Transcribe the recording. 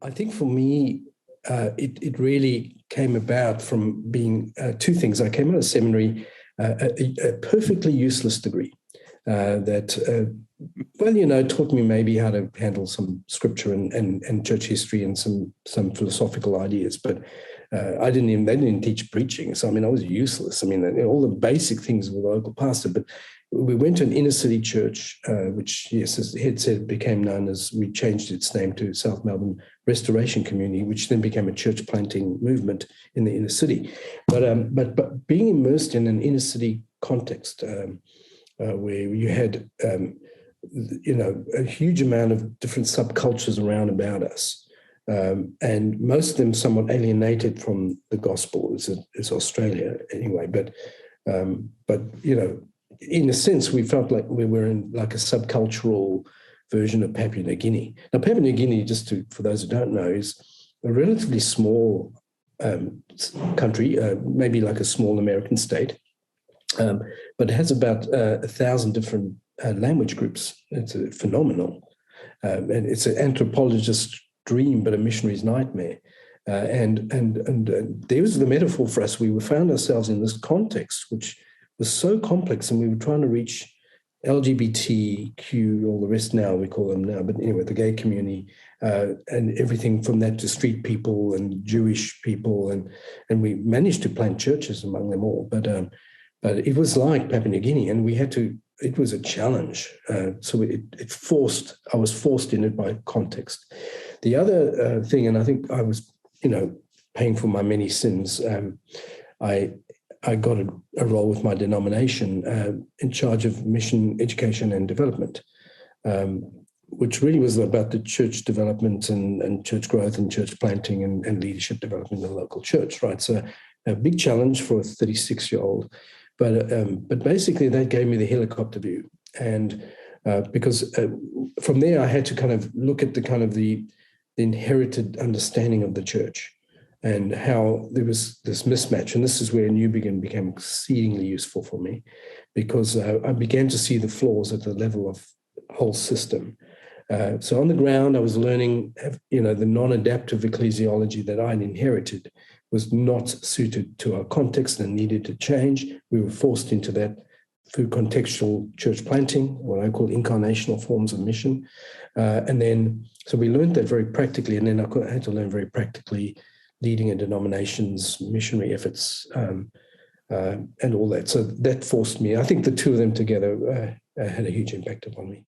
I think for me, it really came about from being two things. I came out of seminary, a perfectly useless degree that, taught me maybe how to handle some scripture and church history and some philosophical ideas. But they didn't even teach preaching. So, I mean, I was useless. I mean, all the basic things with the local pastor, but we went to an inner city church, which, yes, as the head said, became known as, we changed its name to South Melbourne Restoration Community, which then became a church planting movement in the inner city. But being immersed in an inner city context, where you had, a huge amount of different subcultures around about us, and most of them somewhat alienated from the gospel, is Australia anyway. But in a sense, we felt like we were in like a subcultural version of Papua New Guinea. Now, Papua New Guinea, for those who don't know, is a relatively small country, maybe like a small American state, but it has about 1,000 different language groups. It's phenomenal. And it's an anthropologist's dream, but a missionary's nightmare. And there was the metaphor for us. We found ourselves in this context, which was so complex, and we were trying to reach LGBTQ, all the rest now, we call them now, but anyway, the gay community, and everything from that to street people and Jewish people, and we managed to plant churches among them all. But it was like Papua New Guinea, and it was a challenge. So I was forced in it by context. The other thing, and I think I was, paying for my many sins, I got a role with my denomination in charge of mission, education, and development, which really was about the church development and church growth and church planting and leadership development in the local church, right? So a big challenge for a 36-year-old. But basically that gave me the helicopter view. And because from there I had to kind of look at the inherited understanding of the church, and how there was this mismatch. And this is where New Begin became exceedingly useful for me, because I began to see the flaws at the level of the whole system. So on the ground, I was learning, the non-adaptive ecclesiology that I'd inherited was not suited to our context and needed to change. We were forced into that through contextual church planting, what I call incarnational forms of mission. So we learned that very practically, and then I had to learn very practically leading a denomination's missionary efforts, and all that. So that forced me. I think the two of them together had a huge impact upon me.